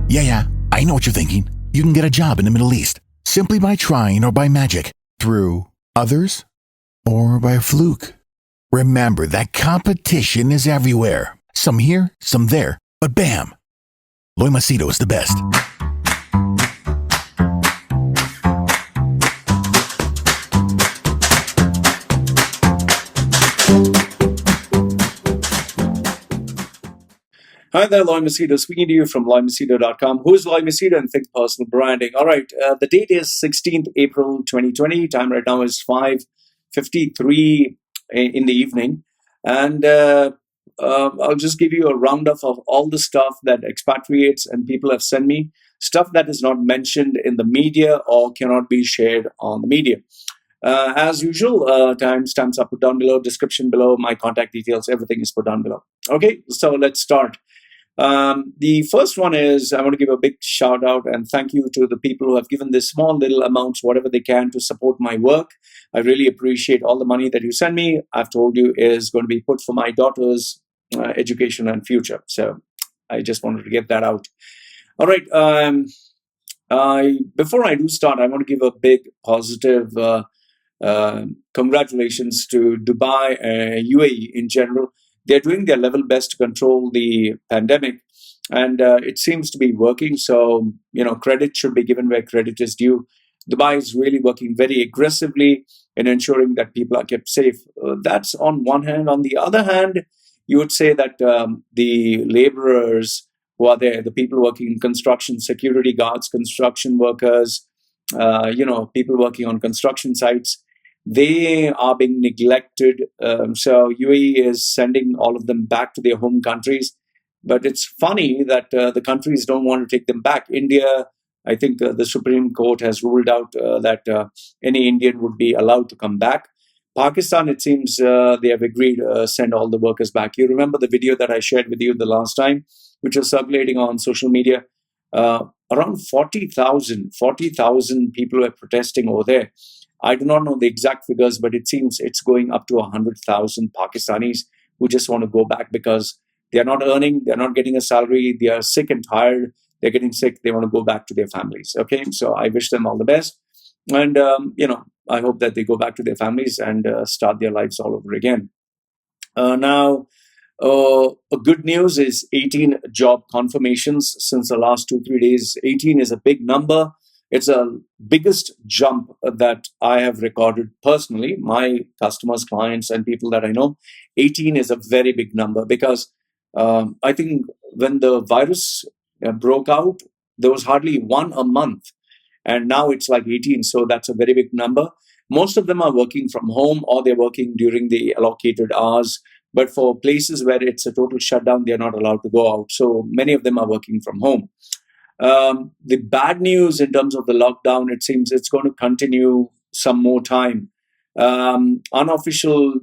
Yeah, I know what you're thinking. You can get a job in the Middle East simply by trying or by magic, through others, or by a fluke. Remember that competition is everywhere. Some here, some there, but bam! Loy Machedo is the best. Hi there, Loy Machedo, speaking to you from loymachedo.com. Who's Loy Machedo and Think Personal Branding? All right, the date is 16th April 2020. Time right now is 5:53 in the evening. And I'll just give you a roundup of all the stuff that expatriates and people have sent me, stuff that is not mentioned in the media or cannot be shared on the media. As usual, timestamps are put down below, description below, my contact details, everything is put down below. Okay, so let's start. The first one is, I want to give a big shout out and thank you to the people who have given this small little amounts, whatever they can, to support my work. I really appreciate all the money that you send me. I've told you is going to be put for my daughter's education and future. So I just wanted to get that out. All right. Before I do start, I want to give a big positive congratulations to Dubai and UAE in general. They're doing their level best to control the pandemic, and it seems to be working. So, credit should be given where credit is due. Dubai is really working very aggressively in ensuring that people are kept safe. That's on one hand. On the other hand, you would say that the laborers who are there, the people working in construction, security guards, construction workers, people working on construction sites, they are being neglected. So UAE is sending all of them back to their home countries. But it's funny that the countries don't want to take them back. India, I think the Supreme Court has ruled out that any Indian would be allowed to come back. Pakistan, it seems they have agreed to send all the workers back. You remember the video that I shared with you the last time, which was circulating on social media? Around 40,000 people were protesting over there. I do not know the exact figures, but it seems it's going up to 100,000 Pakistanis who just want to go back because they are not earning, they're not getting a salary, they are sick and tired, they're getting sick, they want to go back to their families. Okay, so I wish them all the best. And, I hope that they go back to their families and start their lives all over again. Now, good news is 18 job confirmations since the last 2-3 days. 18 is a big number. It's the biggest jump that I have recorded personally, my customers, clients, and people that I know. 18 is a very big number because I think when the virus broke out, there was hardly one a month. And now it's like 18. So that's a very big number. Most of them are working from home or they're working during the allocated hours. But for places where it's a total shutdown, they're not allowed to go out. So many of them are working from home. The bad news in terms of the lockdown, it seems it's going to continue some more time. Unofficial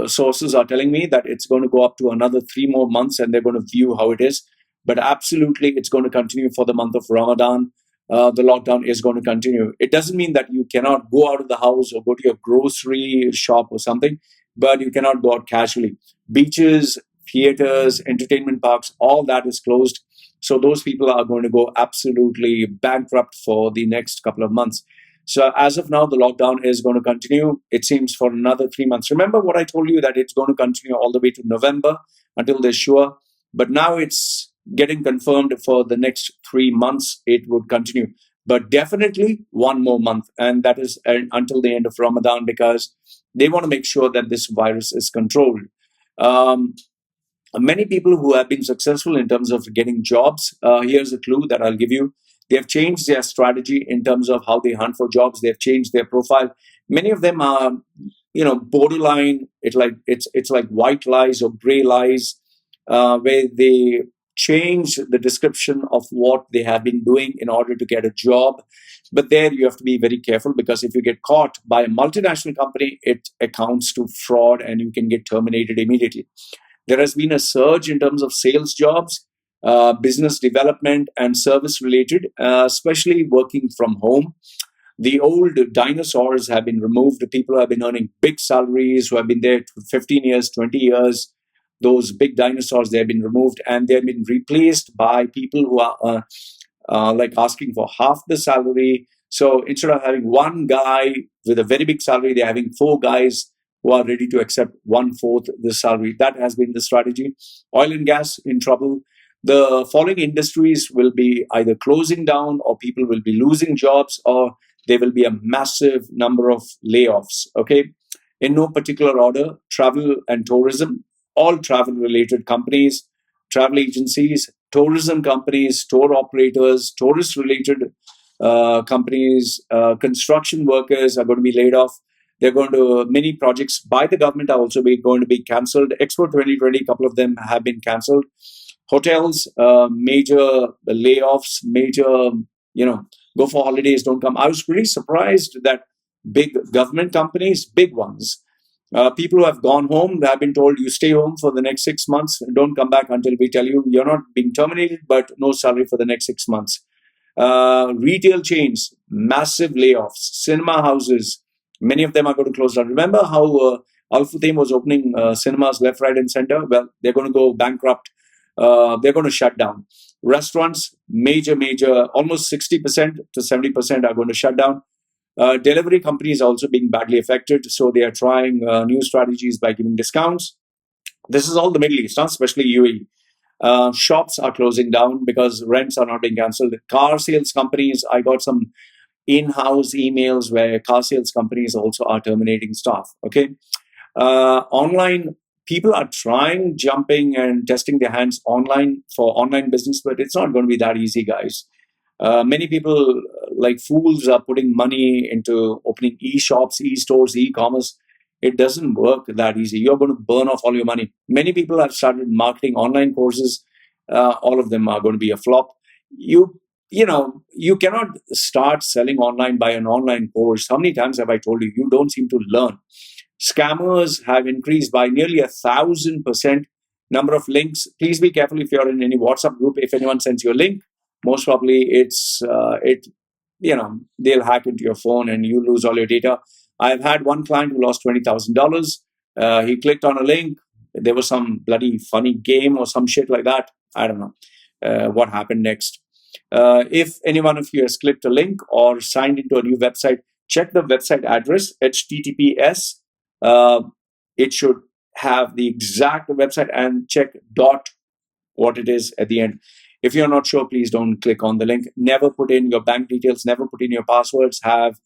sources are telling me that it's going to go up to another 3 more months and they're going to view how it is. But absolutely, it's going to continue for the month of Ramadan. The lockdown is going to continue. It doesn't mean that you cannot go out of the house or go to your grocery shop or something, but you cannot go out casually. Beaches, theaters, entertainment parks, all that is closed. So those people are going to go absolutely bankrupt for the next couple of months. So as of now, the lockdown is going to continue, it seems, for another 3 months. Remember what I told you, that it's going to continue all the way to November until they're sure. But now it's getting confirmed for the next 3 months, it would continue. But definitely 1 more month. And that is until the end of Ramadan, because they want to make sure that this virus is controlled. Many people who have been successful in terms of getting jobs, here's a clue that I'll give you. They have changed their strategy in terms of how they hunt for jobs. They've changed their profile. Many of them are, borderline. It's like white lies or gray lies, where they change the description of what they have been doing in order to get a job. But there you have to be very careful, because if you get caught by a multinational company, it accounts to fraud and you can get terminated immediately. There has been a surge in terms of sales jobs, business development, and service related, especially working from home. The old dinosaurs have been removed. The people who have been earning big salaries, who have been there 15 years, 20 years, those big dinosaurs, they have been removed and they have been replaced by people who are like asking for half the salary. So instead of having one guy with a very big salary, they're having four guys who are ready to accept one-fourth the salary. That has been the strategy. Oil and gas in trouble. The following industries will be either closing down, or people will be losing jobs, or there will be a massive number of layoffs. Okay. In no particular order: travel and tourism, all travel related companies, travel agencies, tourism companies, tour operators, tourist related companies, construction workers are going to be laid off. They're going to, many projects by the government are also going to be cancelled. Expo 2020, a couple of them have been cancelled. Hotels, major layoffs, major, go for holidays, don't come. I was pretty surprised that big government companies, big ones, people who have gone home, have been told, you stay home for the next 6 months, don't come back until we tell you you're not being terminated, but no salary for the next 6 months. Retail chains, massive layoffs. Cinema houses, many of them are going to close down. Remember how Al Futtaim was opening cinemas left, right, and center? Well, they're going to go bankrupt. They're going to shut down. Restaurants, major, almost 60% to 70% are going to shut down. Delivery companies are also being badly affected, so they are trying new strategies by giving discounts. This is all the Middle East, especially UAE. Shops are closing down because rents are not being cancelled. Car sales companies, I got some in-house emails where car sales companies also are terminating staff. Okay, online, people are jumping and testing their hands online for online business, but it's not going to be that easy, guys. Many people, like fools, are putting money into opening e-shops, e-stores, e-commerce. It doesn't work that easy. You're going to burn off all your money. Many people have started marketing online courses. All of them are going to be a flop. You cannot start selling online by an online course. How many times have I told you? You don't seem to learn. Scammers have increased by nearly 1,000%. Number of links. Please be careful if you're in any WhatsApp group. If anyone sends you a link, most probably they'll hack into your phone and you lose all your data. I've had one client who lost $20,000. He clicked on a link. There was some bloody funny game or some shit like that. I don't know what happened next. If any one of you has clicked a link or signed into a new website, check the website address, HTTPS. It should have the exact website, and check what it is at the end. If you're not sure, please don't click on the link. Never put in your bank details. Never put in your passwords. Have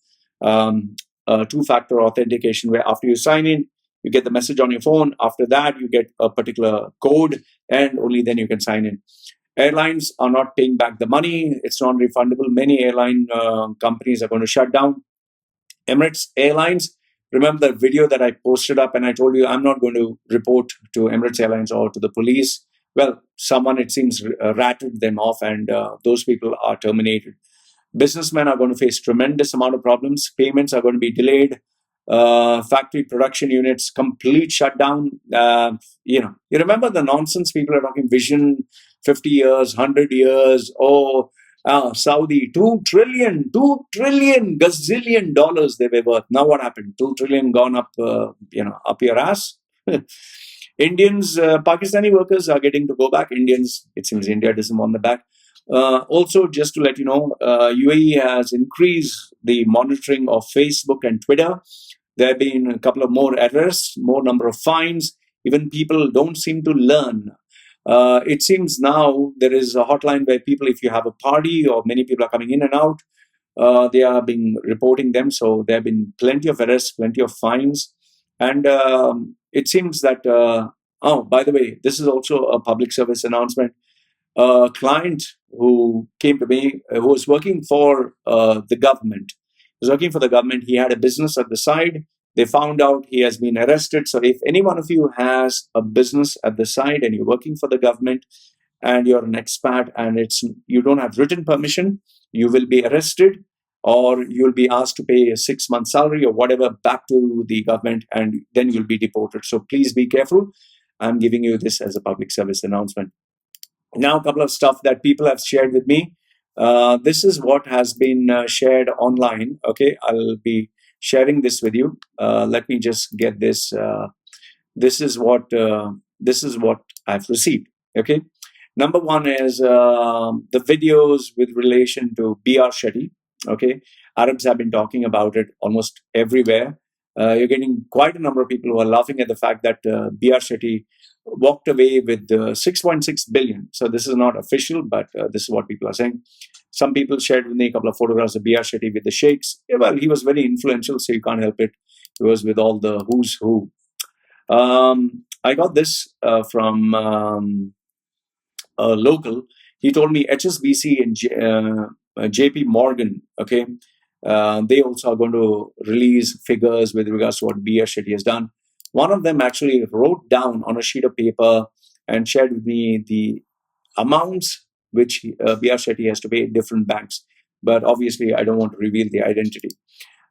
two-factor authentication, where after you sign in, you get the message on your phone. After that, you get a particular code, and only then you can sign in. Airlines are not paying back the money. It's non-refundable. Many airline companies are going to shut down. Emirates Airlines, remember the video that I posted up and I told you I'm not going to report to Emirates Airlines or to the police? Well, someone, it seems, ratted them off, and those people are terminated. Businessmen are going to face tremendous amount of problems. Payments are going to be delayed. Factory production units, complete shutdown. You remember the nonsense people are talking, vision, 50 years, 100 years. Oh, Saudi, 2 trillion gazillion dollars they were worth. Now what happened? 2 trillion gone up, up your ass. Indians, Pakistani workers are getting to go back. Indians, it seems India doesn't want them back. Also, just to let you know, UAE has increased the monitoring of Facebook and Twitter. There have been a couple of more arrests, more number of fines. Even people don't seem to learn. It seems now there is a hotline where people, if you have a party or many people are coming in and out, they are being reporting them. So there have been plenty of arrests, plenty of fines. And it seems that, by the way, this is also a public service announcement. A client who came to me, who was working for the government, he had a business at the side. They found out he has been arrested. So if any one of you has a business at the side and you're working for the government and you're an expat and you don't have written permission, you will be arrested, or you'll be asked to pay a 6-month salary or whatever back to the government, and then you'll be deported. So please be careful. I'm giving you this as a public service announcement. Now, a couple of stuff that people have shared with me. This is what has been shared online. Okay, I'll be sharing this with you. Let me just get this. This is what I've received. Okay, Number one is the videos with relation to BR Shetty. Okay, Arabs have been talking about it almost everywhere. You're getting quite a number of people who are laughing at the fact that BR Shetty walked away with 6.6 billion. So this is not official, but this is what people are saying. Some people shared with me a couple of photographs of BR Shetty with the sheikhs. Yeah, well, he was very influential, so you can't help it. He was with all the who's who. I got this from local. He told me HSBC and JP Morgan, okay, they also are going to release figures with regards to what BR Shetty has done. One of them actually wrote down on a sheet of paper and shared with me the amounts which BR Shetty has to pay different banks. But obviously, I don't want to reveal the identity.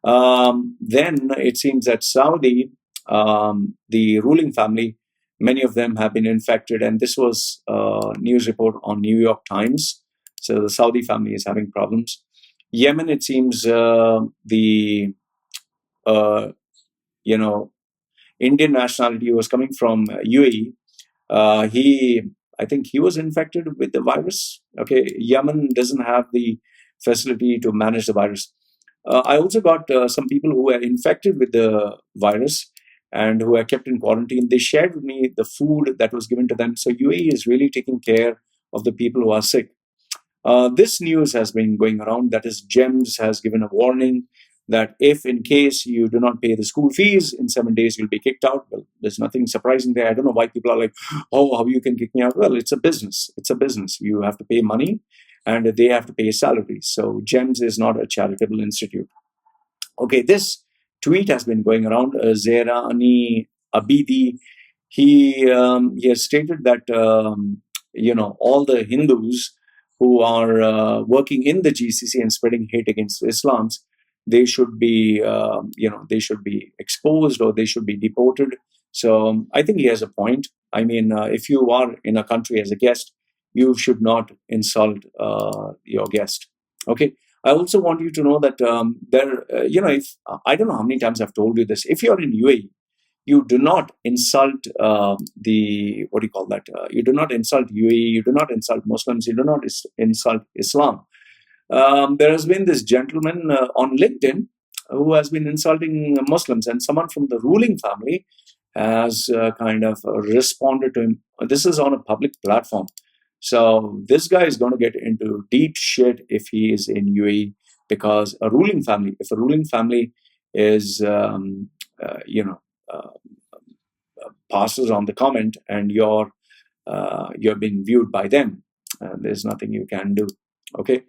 Then it seems that Saudi, the ruling family, many of them have been infected, and this was a news report on New York Times. So the Saudi family is having problems. Yemen, it seems the Indian nationality who was coming from UAE. I think he was infected with the virus. Okay, Yemen doesn't have the facility to manage the virus. I also got some people who were infected with the virus and who were kept in quarantine. They shared with me the food that was given to them. So UAE is really taking care of the people who are sick. This news has been going around. That is, GEMS has given a warning that if in case you do not pay the school fees, in 7 days you'll be kicked out. Well, there's nothing surprising there. I don't know why people are like, oh, how you can kick me out? Well, it's a business. It's a business. You have to pay money and they have to pay salaries. So GEMS is not a charitable institute. Okay, this tweet has been going around. Zairani Abidi, he has stated that all the Hindus who are working in the GCC and spreading hate against Islams, they should be they should be exposed or they should be deported. So I think he has a point. I mean, if you are in a country as a guest, you should not insult your guest. Okay. I also want you to know that if I don't know how many times I've told you this, if you're in UAE, you do not insult you do not insult UAE, you do not insult Muslims, you do not insult Islam. There has been this gentleman on LinkedIn who has been insulting Muslims, and someone from the ruling family has kind of responded to him. This is on a public platform. So this guy is going to get into deep shit if he is in UAE, because if a ruling family is, passes on the comment and you're being viewed by them, there's nothing you can do. Okay.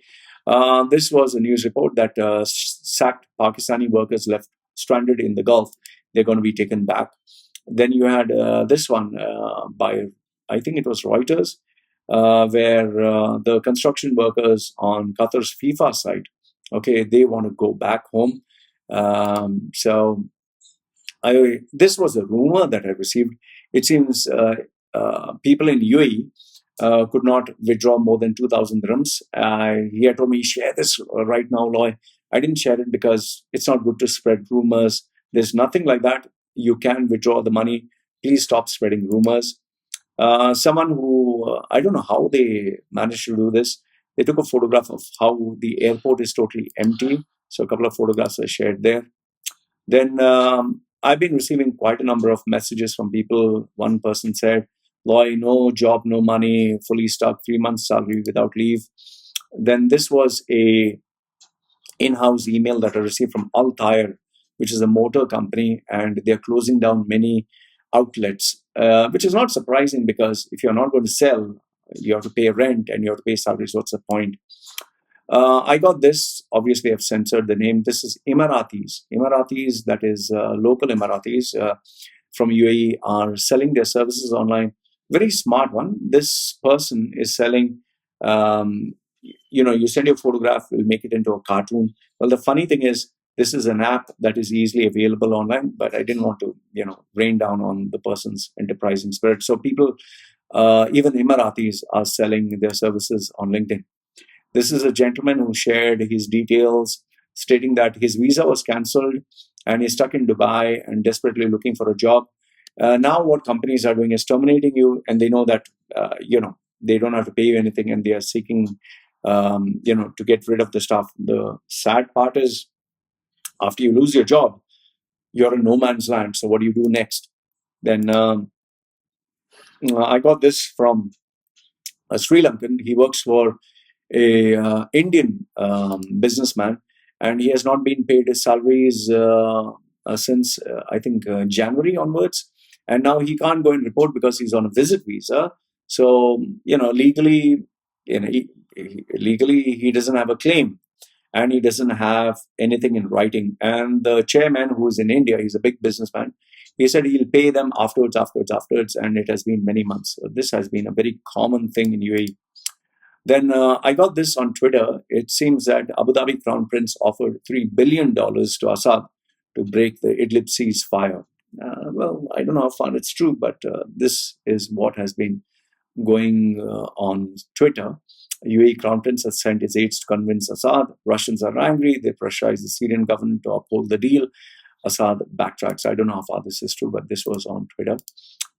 This was a news report that sacked Pakistani workers left stranded in the Gulf. They're going to be taken back. Then you had this one by, I think it was Reuters, where the construction workers on Qatar's FIFA site, okay, they want to go back home. This was a rumor that I received. It seems people in UAE could not withdraw more than 2,000 dirhams. He had told me, share this right now, Loy. I didn't share it because it's not good to spread rumors. There's nothing like that. You can withdraw the money. Please stop spreading rumors. Someone who, I don't know how they managed to do this. They took a photograph of how the airport is totally empty. So a couple of photographs are shared there. Then I've been receiving quite a number of messages from people. One person said, Loy, no job, no money, fully stuck, 3 months salary without leave. Then this was a in-house email that I received from Al-Tire, which is a motor company, and they're closing down many outlets, which is not surprising because if you're not going to sell, you have to pay rent and you have to pay salaries. What's the point? I got this. Obviously, I've censored the name. This is Emiratis. Emiratis, that is local Emiratis from UAE, are selling their services online. Very smart one. This person is selling, you send your photograph, we'll make it into a cartoon. Well, the funny thing is, this is an app that is easily available online, but I didn't want to, rain down on the person's enterprising spirit. So people, even Emiratis, are selling their services on LinkedIn. This is a gentleman who shared his details, stating that his visa was cancelled and he's stuck in Dubai and desperately looking for a job. Now what companies are doing is terminating you, and they know that, they don't have to pay you anything, and they are seeking, to get rid of the staff. The sad part is, after you lose your job, you're in no man's land. So what do you do next? Then I got this from a Sri Lankan. He works for a Indian businessman, and he has not been paid his salaries since I think January onwards, and now he can't go and report because he's on a visit visa. So legally, legally he doesn't have a claim, and he doesn't have anything in writing. And the chairman, who is in India, he's a big businessman, he said he'll pay them afterwards, and it has been many months. So this has been a very common thing in UAE. Then I got this on Twitter. It seems that Abu Dhabi Crown Prince offered $3 billion to Assad to break the Idlib ceasefire. Well, I don't know how far it's true, but this is what has been going on Twitter. UAE Crown Prince has sent his aides to convince Assad. Russians are angry. They pressurize the Syrian government to uphold the deal. Assad backtracks. I don't know how far this is true, but this was on Twitter.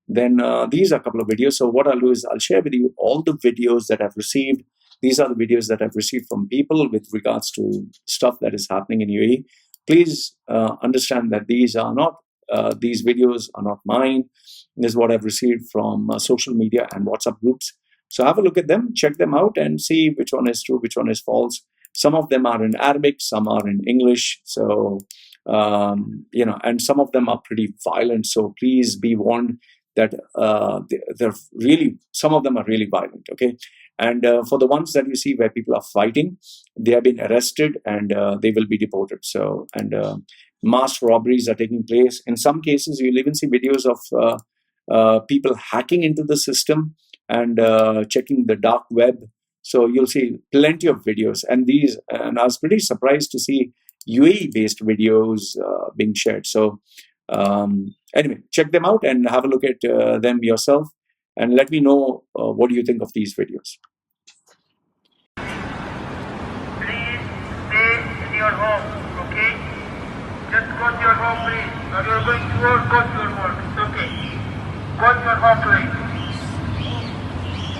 Then these are a couple of videos. So what I'll do is I'll share with you all the videos that I've received. These are the videos that I've received from people with regards to stuff that is happening in UAE. Please understand that these videos are not mine. This is what I've received from social media and WhatsApp groups. So have a look at them, check them out, and see which one is true, which one is false. Some of them are in Arabic, some are in English. So, and some of them are pretty violent. So please be warned that some of them are really violent, okay? And for the ones that you see where people are fighting, they have been arrested and they will be deported. So, and mass robberies are taking place. In some cases, you'll even see videos of people hacking into the system and checking the dark web. So you'll see plenty of videos. And I was pretty surprised to see UAE-based videos being shared. So anyway, check them out and have a look at them yourself, and let me know what do you think of these videos. Please stay in your home, okay? Just go to your home, please. Or you're going to work, go to your work. It's okay. Go to your home, please.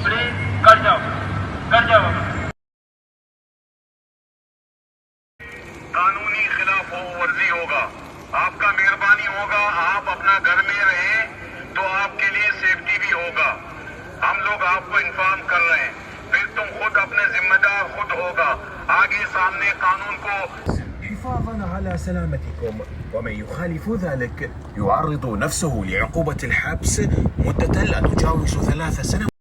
Please, कर जाओ. कानूनी खिलाफ वर्जी होगा, आपका मेहरबानी होगा, आप अपना घर में रहें तो आपके लिए सेफ्टी भी होगा. हम लोग आपको इन्फॉर्म कर रहे हैं, फिर तुम खुद अपने जिम्मेदार खुद होगा. आगे सामने कानून को حفاظا على سلامتكم، ومن يخالف ذلك يعرض نفسه لعقوبة الحبس مدة لا تجاوز 3 سنوات.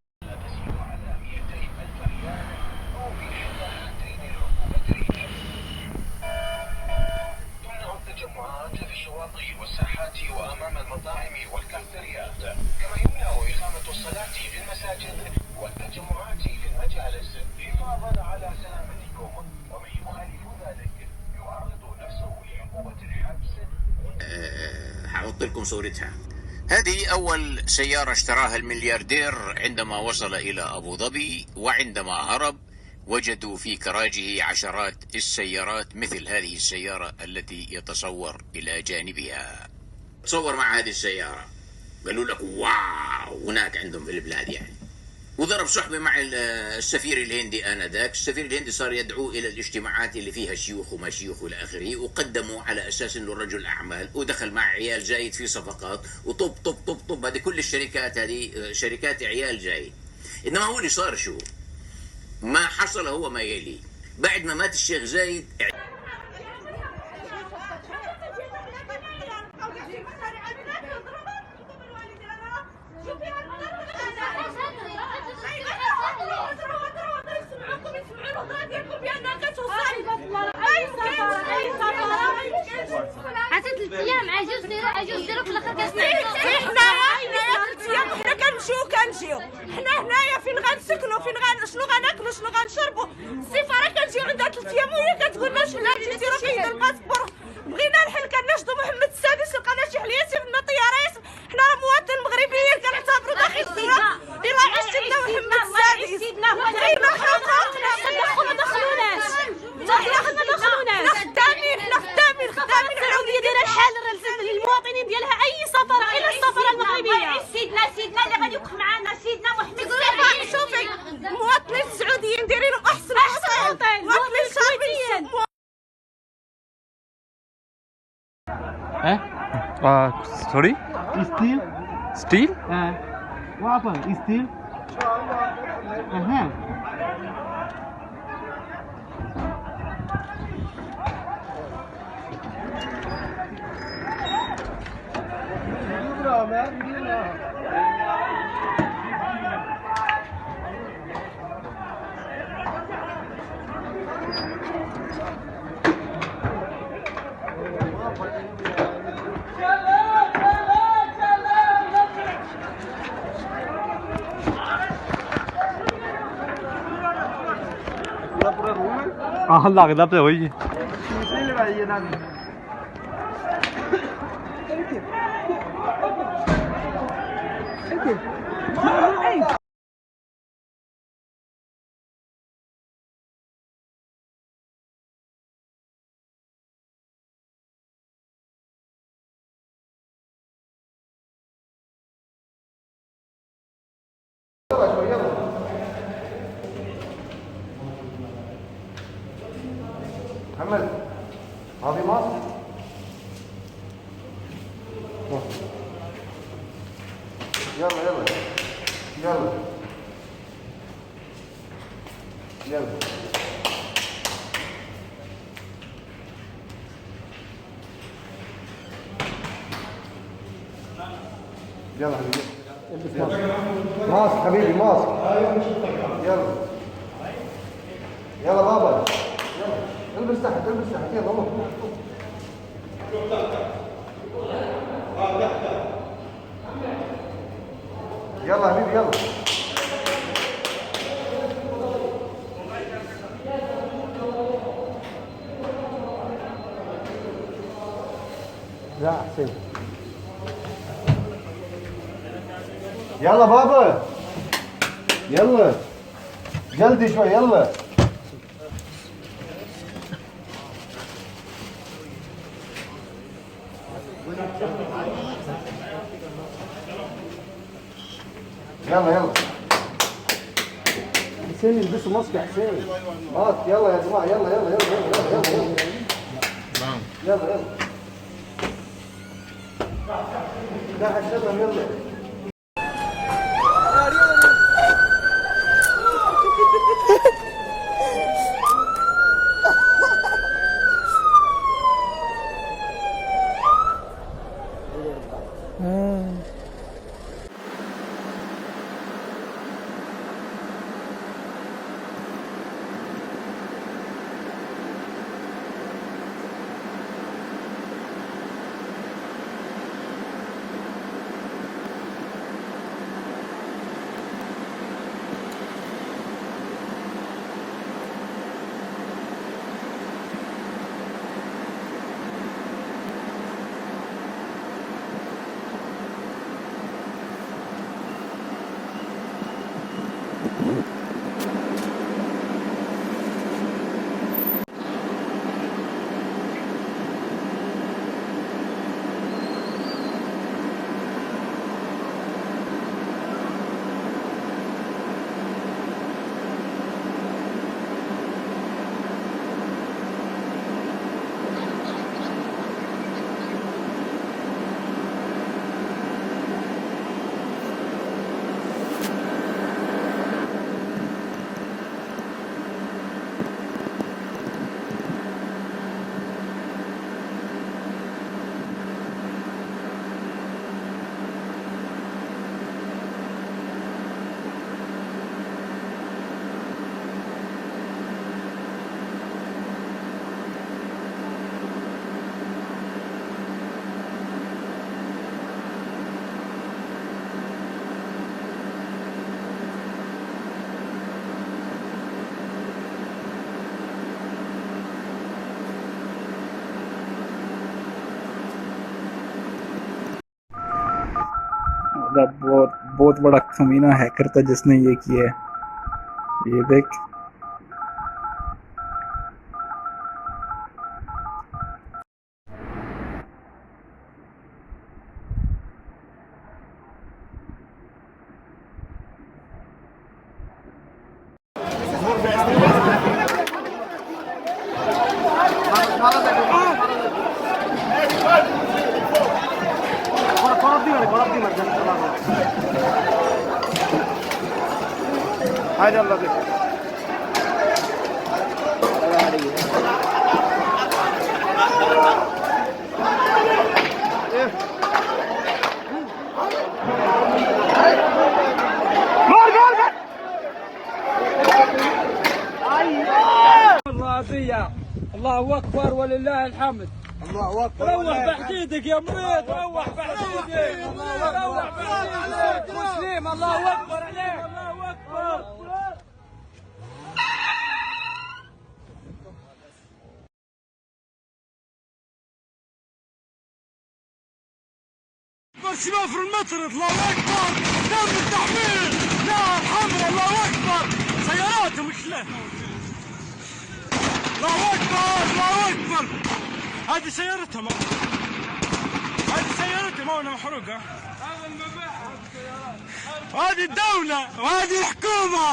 والساحات وأمام المطاعم والكافتريات، كما يمنع إقامة الصلاة في المساجد والتجمعات في المجالس. حفاظا على سلامتكم، ومن يخالف ذلك يعرض نفسه لعقوبة الحبس. هحط لكم صورتها. هذه أول سيارة اشتراها الملياردير عندما وصل إلى أبو ظبي، وعندما هرب وجدوا في كراجه عشرات السيارات مثل هذه السيارة التي يتصور إلى جانبها. تصور مع هذه السيارة، قالوا لك واو هناك عندهم في البلاد يعني. وضرب صحبة مع السفير الهندي آنذاك. السفير الهندي صار يدعوه إلى الاجتماعات اللي فيها شيوخ وما شيوخ إلى آخره، وقدموا على أساس إنه رجل أعمال، ودخل مع عيال زايد في صفقات، وطب طب طب طب. هذه كل الشركات هذه شركات عيال زايد. إنما هو اللي صار شو؟ ما حصل هو ما يلي. بعد ما مات الشيخ زايد كنمشيو حنا هنايا فين غنسكنوا، فين شنو غناكلوا، شنو غنشربوا. السفاره كنجيو عندها 3 ايام وهي كتقول لنا شحال ديروا كيدير الباسبور. بغينا الحل كنشدوا محمد السادس لقينا شي حليه سيفنا طياره. حنا راه مواطن مغربي كنعتبروا داخل الدوله الا عشت لنا محمد السادس. بغينا حقوقنا، ما دخلوناش، حنا خدامين على وليدنا الحل. تسهل للمواطنين ديالها اي سفر الى السفاره المغربيه. سيدنا اللي غادي يوقف معنا سيدنا محمد السعيد. شوفي المواطنين السعوديين دايرين احسن مواطنين الكويتيين. Sorry? Steel? Steel? What happened? Steel? ਆਹ ਲੱਗਦਾ ਪਿਆ ਹੋਈ ਜੀ ਲੜਾਈ ਇਹਨਾਂ ਦੀ محمد هذه مصر يلا يلا يلا يلا يلا حبيبي البس ماسك حبيبي ماسك يلا يلا بابا البس تحت يلا والله يلا حبيبي يلا لا حسين يلا بابا يلا جلدي شوي يلا يلا حسين البسوا ماسك يا حسين ماسك يلا يا جماعه يلا يلا لا حسين يلا बहुत बड़ा कमीना हैकर था जिसने ये किया है। ये देख الله اكبر ولله الحمد. الله اكبر. روح بحديدك يا مريض، روح بحديدك. روح بحديدك مسلم. الله اكبر عليك. الله اكبر. شباب في المطرد. الله اكبر. دم التحميل. نار حمراء. الله اكبر. سياراتهم كلها. الله اكبر. الله اكبر. هذه سيارتهم. هذه سيارتهم هنا محروقه. هذا المبيع. هذه الدوله وهذه الحكومه.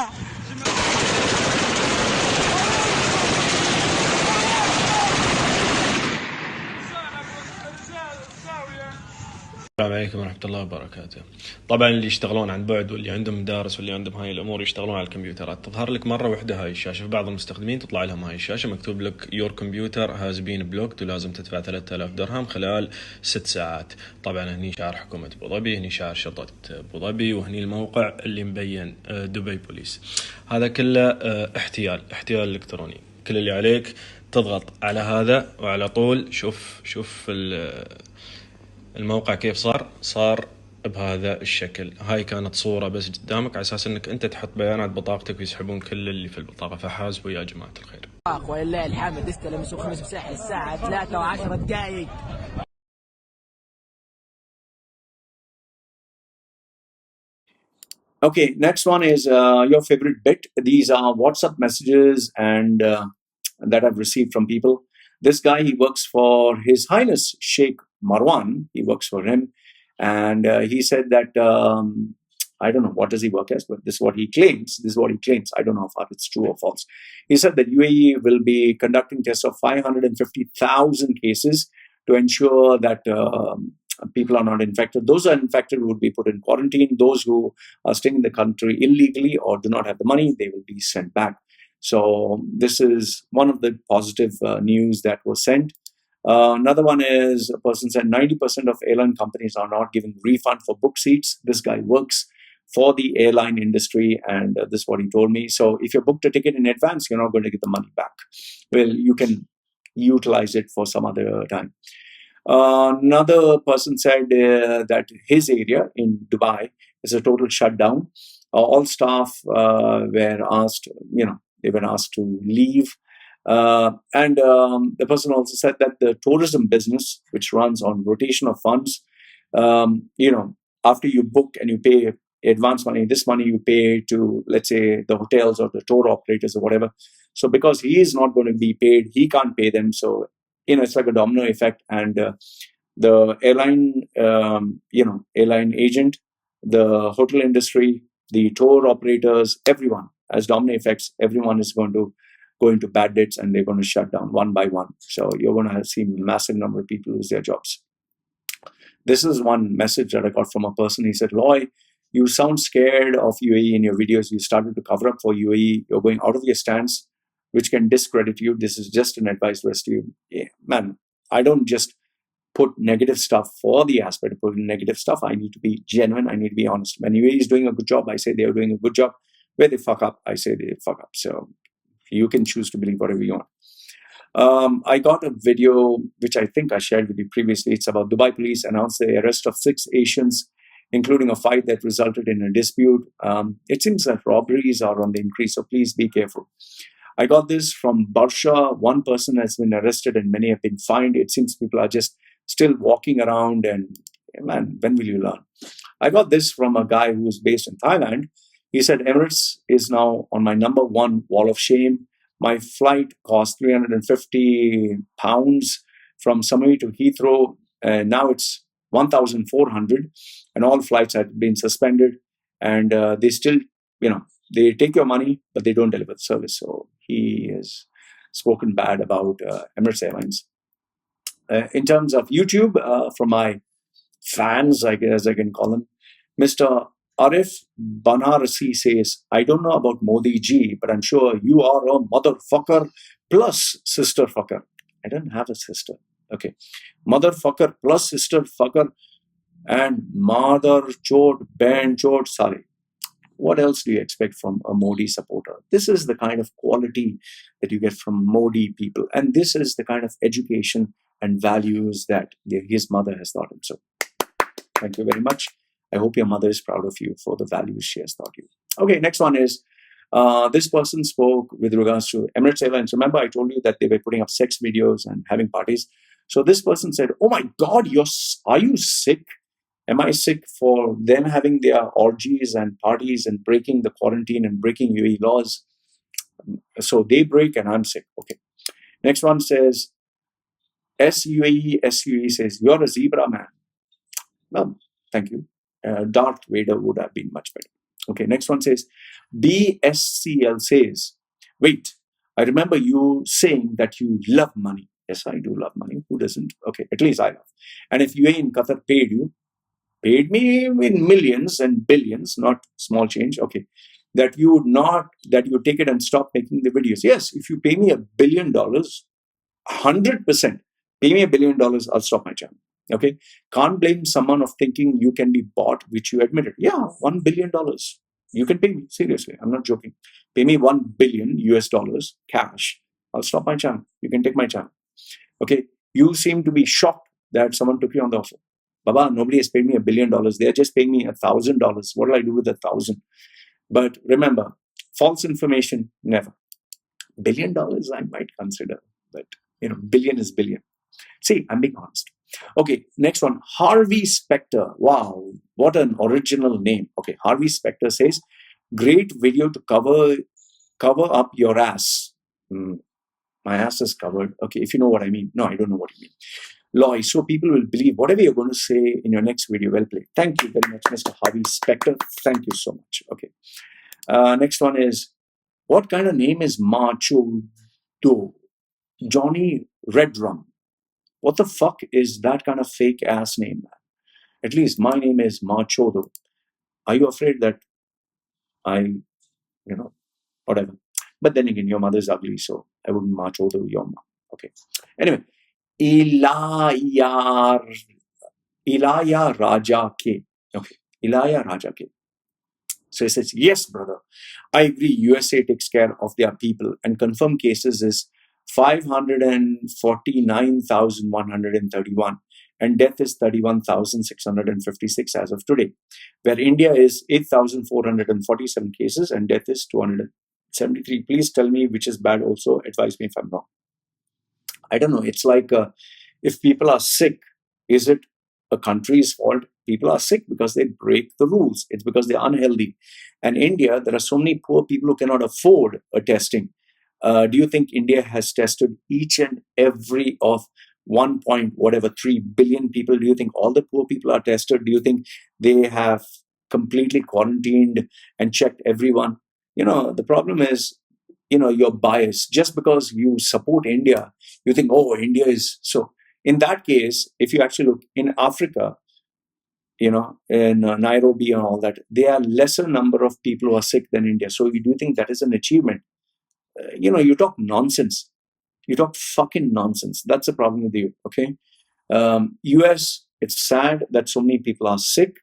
السلام عليكم ورحمة الله وبركاته. طبعا اللي يشتغلون عن بعد واللي عندهم مدارس واللي عندهم هاي الأمور يشتغلون على الكمبيوترات، تظهر لك مرة واحدة هاي الشاشة. في بعض المستخدمين تطلع لهم هاي الشاشة مكتوب لك your computer has been blocked ولازم تدفع 3000 درهم خلال 6 ساعات. طبعا هني شعار حكومة أبو ظبي، هني شعار شرطة أبو ظبي، وهني الموقع اللي مبين دبي بوليس. هذا كله احتيال إلكتروني. كل اللي عليك تضغط على هذا وعلى طول شوف الموقع كيف صار بهذا الشكل. هاي كانت صورة بس قدامك على أساس أنك أنت تحط بيانات بطاقتك ويسحبون كل اللي في البطاقة، فحاسبوا يا جماعة الخير. ولله الحمد استلم سوق خمس مساحة الساعة 3:10 دقائق. Okay, next one is your favorite bit. These are WhatsApp messages and that I've received from people. This guy, he works for His Highness Sheikh Marwan. He works for him. And he said that, I don't know, what does he work as, but this is what he claims. I don't know how far it's true or false. He said that UAE will be conducting tests of 550,000 cases to ensure that people are not infected. Those who are infected would be put in quarantine. Those who are staying in the country illegally or do not have the money, they will be sent back. So this is one of the positive news that was sent. Another one is a person said 90% of airline companies are not giving refund for book seats. This guy works for the airline industry, and this is what he told me. So if you booked a ticket in advance, you're not going to get the money back. Well, you can utilize it for some other time. Another person said that his area in Dubai is a total shutdown. All staff were asked, they were asked to leave. And the person also said that the tourism business, which runs on rotation of funds, after you book and you pay advance money, this money you pay to, let's say, the hotels or the tour operators or whatever. So because he is not going to be paid, he can't pay them. So, it's like a domino effect. And the airline, airline agent, the hotel industry, the tour operators, everyone, as domino effects, everyone is going to go into bad debts and they're going to shut down one by one. So you're going to see a massive number of people lose their jobs. This is one message that I got from a person. He said, Loy, you sound scared of UAE in your videos. You started to cover up for UAE. You're going out of your stance, which can discredit you. This is just an advice to you. Yeah, man, I don't just put negative stuff for the aspect of putting negative stuff. I need to be genuine. I need to be honest. When UAE is doing a good job, I say they're doing a good job. Where they fuck up, I say they fuck up. So you can choose to believe whatever you want. I got a video, which I think I shared with you previously. It's about Dubai police announced the arrest of 6 Asians, including a fight that resulted in a dispute. It seems that robberies are on the increase, so please be careful. I got this from Barsha. One person has been arrested and many have been fined. It seems people are just still walking around and, man, when will you learn? I got this from a guy who is based in Thailand. He said, Emirates is now on my number 1 wall of shame. My flight cost £350 from Samui to Heathrow. Now it's 1,400 and all flights have been suspended. And they still, they take your money, but they don't deliver the service. So he has spoken bad about Emirates Airlines. In terms of YouTube, from my fans, I guess I can call them, Mr. Arif Banarasi says, I don't know about Modi ji, but I'm sure you are a motherfucker plus sister fucker. I don't have a sister. Okay. Motherfucker plus sister fucker and mother chod, ban chod, sorry. What else do you expect from a Modi supporter? This is the kind of quality that you get from Modi people. And this is the kind of education and values that his mother has taught him. So thank you very much. I hope your mother is proud of you for the values she has taught you. Okay, next one is, this person spoke with regards to Emirates Airlines. Remember, I told you that they were putting up sex videos and having parties. So this person said, oh my God, are you sick? Am I sick for them having their orgies and parties and breaking the quarantine and breaking UAE laws? So they break and I'm sick. Okay. Next one says, SUAE says, you're a zebra man. Well, thank you. Darth Vader would have been much better. Okay, next one says, BSCL says, wait, I remember you saying that you love money. Yes, I do love money. Who doesn't? Okay, at least I love. And if UAE in Qatar paid me in millions and billions, not small change. Okay, that you take it and stop making the videos. Yes, if you pay me $1 billion, 100%, pay me $1 billion, I'll stop my channel. Okay, can't blame someone of thinking you can be bought, which you admitted. Yeah, $1 billion. You can pay me, seriously, I'm not joking. Pay me $1 billion cash. I'll stop my channel. You can take my channel. Okay, you seem to be shocked that someone took you on the offer. Baba, nobody has paid me $1 billion. They're just paying me $1,000. What do I do with 1,000? But remember, false information, never. $1 billion I might consider, but billion is billion. See, I'm being honest. Okay, next one, Harvey Specter. Wow, what an original name. Okay, Harvey Specter says, great video to cover up your ass. My ass is covered. Okay, if you know what I mean. No, I don't know what you mean. Loy, so people will believe whatever you're going to say in your next video. Well played. Thank you very much, Mr. Harvey Specter. Thank you so much. Okay. Next one is, what kind of name is Machedo? Johnny Redrum. What the fuck is that kind of fake ass name, man? At least my name is Machedo. Are you afraid that whatever. But then again, your mother's ugly, so I wouldn't Machedo your mom. Okay. Anyway, Ilaya Raja K. Okay, Ilaya Raja K. So he says, yes, brother, I agree. USA takes care of their people, and confirmed cases is 549,131, and death is 31,656 as of today, where India is 8,447 cases and death is 273. Please tell me which is bad also. Advise me if I'm wrong. I don't know. It's like if people are sick, is it a country's fault? People are sick because they break the rules. It's because they're unhealthy. And India, there are so many poor people who cannot afford a testing. Do you think India has tested each and every of 3 billion people? Do you think all the poor people are tested? Do you think they have completely quarantined and checked everyone? The problem is, you're biased. Just because you support India, you think, oh, India is so. In that case, if you actually look in Africa, in Nairobi and all that, there are lesser number of people who are sick than India. So you do think that is an achievement? You talk nonsense. You talk fucking nonsense. That's the problem with you, okay? US, it's sad that so many people are sick,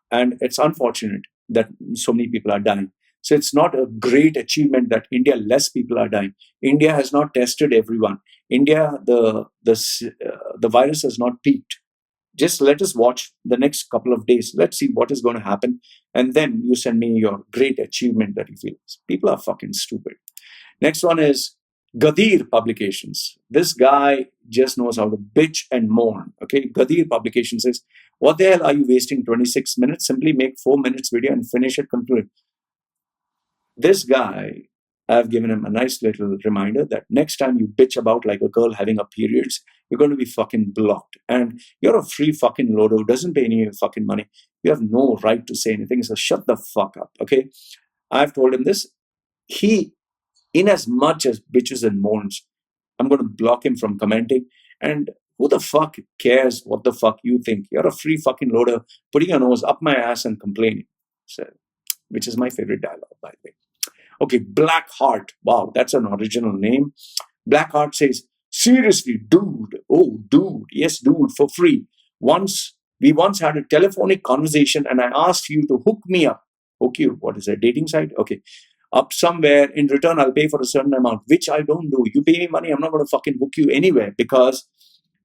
and it's unfortunate that so many people are dying. So it's not a great achievement that India, less people are dying. India has not tested everyone. India, the virus has not peaked. Just let us watch the next couple of days. Let's see what is going to happen. And then you send me your great achievement that you feel. People are fucking stupid. Next one is Gadir Publications. This guy just knows how to bitch and mourn. Okay, Gadir Publications says, what the hell are you wasting 26 minutes? Simply make 4 minutes video and finish it, conclude. This guy, I've given him a nice little reminder that next time you bitch about like a girl having her periods, you're going to be fucking blocked. And you're a free fucking loader who doesn't pay any fucking money. You have no right to say anything. So shut the fuck up, okay? I've told him this. He, in as much as bitches and moans, I'm going to block him from commenting. And who the fuck cares what the fuck you think? You're a free fucking loader putting your nose up my ass and complaining. So, which is my favorite dialogue, by the way. Okay, Blackheart. Wow, that's an original name. Blackheart says, seriously, dude. Oh, dude. Yes, dude, for free. We once had a telephonic conversation and I asked you to hook me up. Hook you? What is a dating site? Okay. Up somewhere. In return, I'll pay for a certain amount, which I don't do. You pay me money, I'm not going to fucking hook you anywhere, because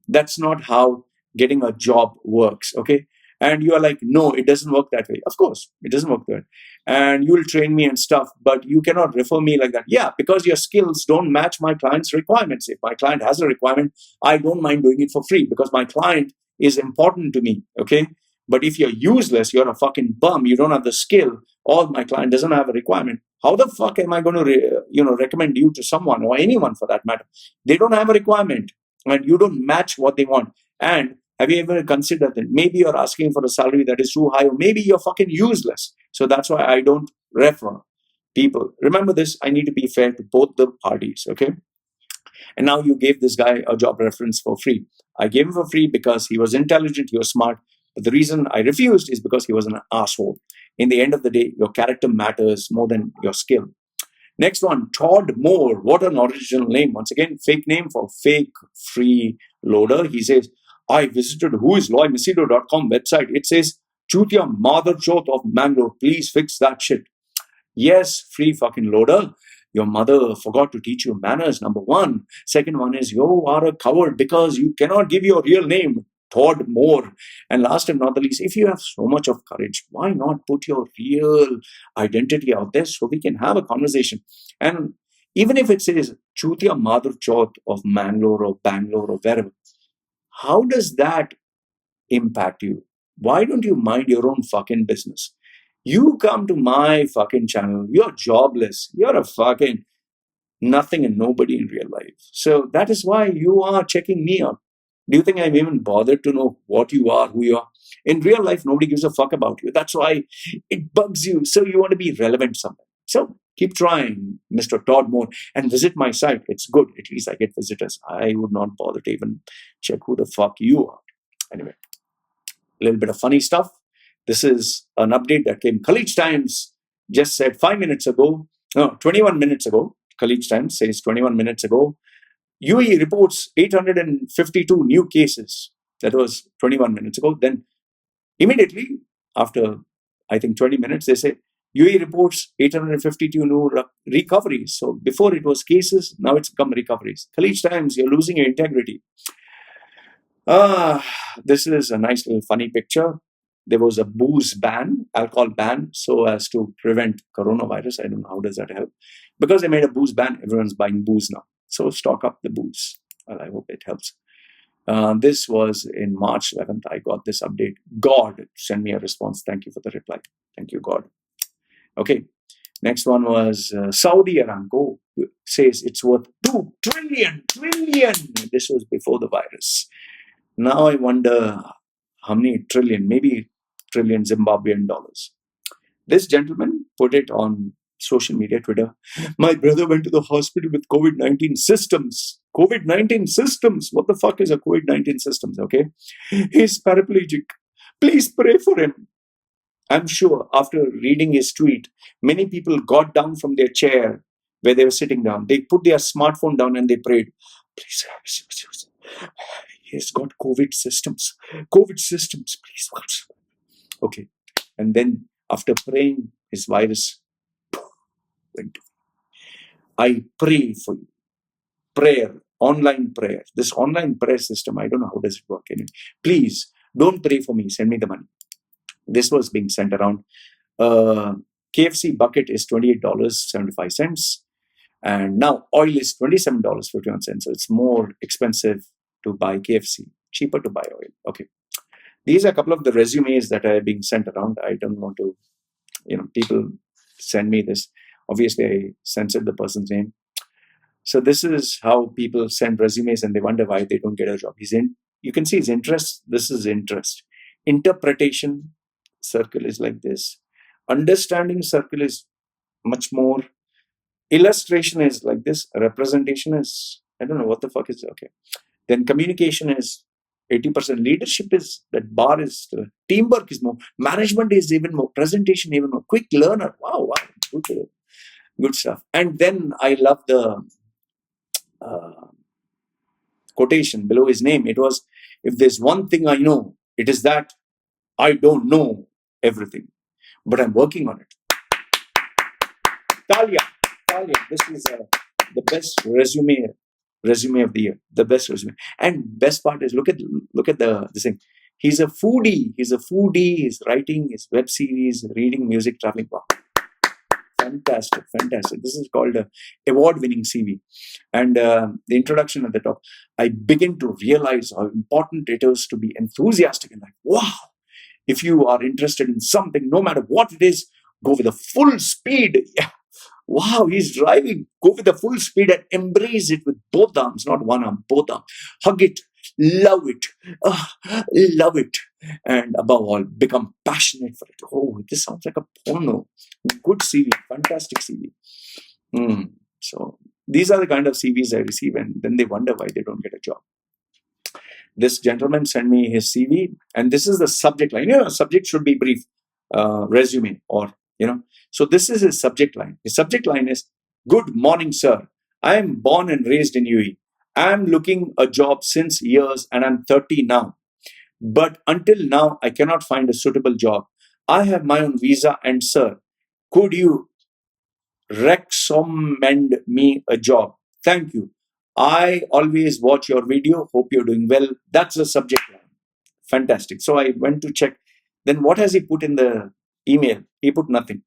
that's not how getting a job works. Okay. And you are like, no, it doesn't work that way. Of course, it doesn't work that way. And you'll train me and stuff, but you cannot refer me like that. Yeah, because your skills don't match my client's requirements. If my client has a requirement, I don't mind doing it for free because my client is important to me. Okay. But if you're useless, you're a fucking bum, you don't have the skill, or my client doesn't have a requirement, how the fuck am I going to recommend you to someone, or anyone for that matter? They don't have a requirement and you don't match what they want. And have you ever considered that maybe you're asking for a salary that is too high, or maybe you're fucking useless? So that's why I don't refer people. Remember this, I need to be fair to both the parties, okay? And now you gave this guy a job reference for free. I gave him for free because he was intelligent, he was smart. But the reason I refused is because he was an asshole. In the end of the day, your character matters more than your skill. Next one, Todd Moore. What an original name. Once again, fake name for fake free loader. He says, I visited whoisloymachedo.com website. It says, shoot your mother jot of Mangalore. Please fix that shit. Yes, free fucking loader. Your mother forgot to teach you manners, number one. Second one is, you are a coward because you cannot give your real name, Todd Moore. And last and not the least, if you have so much of courage, why not put your real identity out there so we can have a conversation? And even if it says, shoot your mother jot of Mangalore or Bangalore or wherever, how does that impact you? Why don't you mind your own fucking business? You come to my fucking channel, you're jobless, you're a fucking nothing and nobody in real life. So that is why you are checking me out. Do you think I'm even bothered to know what you are, who you are? In real life, nobody gives a fuck about you. That's why it bugs you. So you want to be relevant somewhere. So keep trying, Mr. Todd Moore, and visit my site. It's good. At least I get visitors. I would not bother to even check who the fuck you are. Anyway, a little bit of funny stuff. This is an update that came. College Times just said 21 minutes ago. College Times says 21 minutes ago. UAE reports 852 new cases. That was 21 minutes ago. Then immediately after, I think 20 minutes, they say UAE reports 852 new recoveries. So before it was cases, now it's become recoveries. College Times, you're losing your integrity. This is a nice little funny picture. There was a booze ban, alcohol ban, so as to prevent coronavirus. I don't know how does that help. Because they made a booze ban, everyone's buying booze now. So stock up the booze. Well, I hope it helps. This was in March 11th. I got this update. God send me a response. Thank you for the reply. Thank you, God. Okay. Next one was Saudi Aramco says it's worth 2 trillion. This was before the virus. Now I wonder how many trillion, maybe trillion Zimbabwean dollars. This gentleman put it on social media, Twitter. My brother went to the hospital with COVID-19 systems. COVID-19 systems. What the fuck is a COVID-19 systems? Okay. He's paraplegic. Please pray for him. I'm sure after reading his tweet, many people got down from their chair where they were sitting down. They put their smartphone down and they prayed. Please, he's got COVID systems. COVID systems, please. Okay. And then after praying, his virus went. I pray for you. Prayer, online prayer. This online prayer system, I don't know how does it work. Anyway, please don't pray for me. Send me the money. This was being sent around. KFC bucket is $28.75. And now oil is $27.51. So it's more expensive to buy KFC, cheaper to buy oil. Okay. These are a couple of the resumes that are being sent around. I don't want to, people send me this. Obviously, I censored the person's name. So this is how people send resumes and they wonder why they don't get a job. You can see his interest. This is interest. Interpretation circle is like this. Understanding circle is much more. Illustration is like this. Representation is, I don't know what the fuck is, okay. Then communication is 80%. Leadership is, that bar is, teamwork is more. Management is even more. Presentation even more. Quick learner. Wow. Good stuff. And then I love the quotation below his name. It was, if there's one thing I know, it is that I don't know everything, but I'm working on it. Talia. This is the best resume of the year. The best resume. And best part is, look at this thing. He's a foodie. He's writing his web series, reading music, traveling. Wow. Fantastic. This is called a award-winning CV. And the introduction at the top, I begin to realize how important it is to be enthusiastic in life. Wow! If you are interested in something, no matter what it is, go with a full speed. Yeah. Wow, he's driving. Go with the full speed and embrace it with both arms, not one arm, both arms. Hug it, love it, love it. And above all, become passionate for it. Oh, this sounds like a porno. Good CV, fantastic CV. So these are the kind of CVs I receive, and then they wonder why they don't get a job. This gentleman sent me his CV, and this is the subject line. Subject should be brief, resume, or, So this is his subject line. His subject line is, "Good morning, sir. I am born and raised in UAE. I am looking a job since years and I'm 30 now. But until now, I cannot find a suitable job. I have my own visa and, sir, could you recommend me a job? Thank you. I always watch your video. Hope you're doing well." That's the subject line. Fantastic. So I went to check. Then what has he put in the email? He put nothing.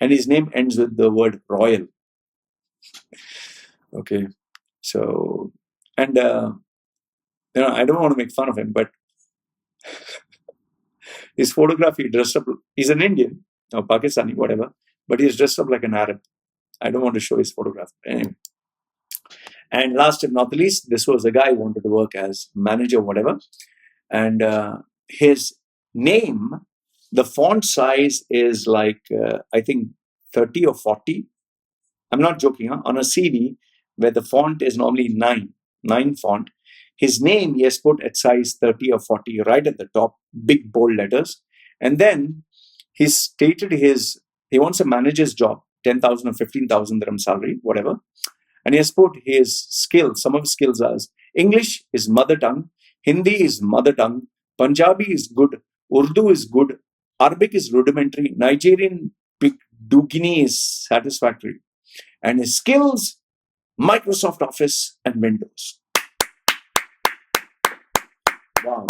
And his name ends with the word royal. Okay. So, and, I don't want to make fun of him, but his photograph, he dressed up, he's an Indian or Pakistani, whatever, but he's dressed up like an Arab. I don't want to show his photograph. Anyway. And last but not the least, this was a guy who wanted to work as manager, whatever. And his name, the font size is like, I think 30 or 40. I'm not joking, on a CV where the font is normally 9 font. His name he has put at size 30 or 40 right at the top, big bold letters. And then he stated he wants a manager's job, 10,000 or 15,000 dirham salary, whatever. And he has put his skills, some of his skills as English is mother tongue, Hindi is mother tongue, Punjabi is good, Urdu is good, Arabic is rudimentary, Nigerian Dugini is satisfactory. And his skills, Microsoft Office and Windows. Wow.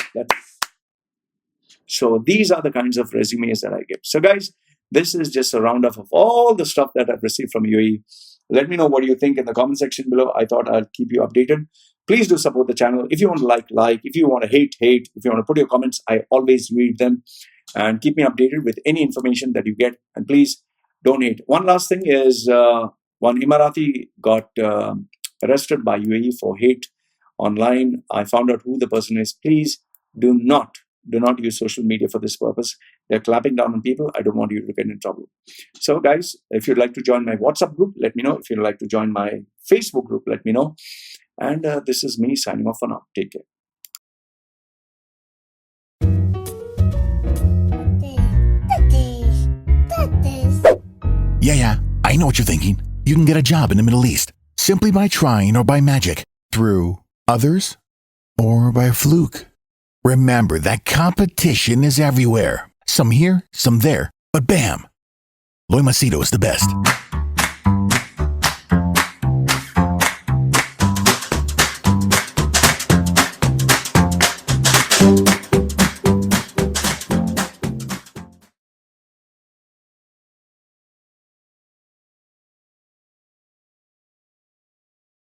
So these are the kinds of resumes that I get. So guys, this is just a roundup of all the stuff that I've received from UAE. Let me know what you think in the comment section below. I thought I'll keep you updated. Please do support the channel. If you want to like. If you want to hate. If you want to put your comments, I always read them. And keep me updated with any information that you get. And please donate. One last thing is, one Emirati got arrested by UAE for hate online. I found out who the person is. Please do not use social media for this purpose. They're clapping down on people. I don't want you to get in trouble. So guys, if you'd like to join my WhatsApp group, let me know. If you'd like to join my Facebook group, let me know. And this is me signing off for now. Take care. Yeah, I know what you're thinking. You can get a job in the Middle East simply by trying or by magic, through others or by fluke. Remember that competition is everywhere. Some here, some there, but bam! Loy Machedo is the best.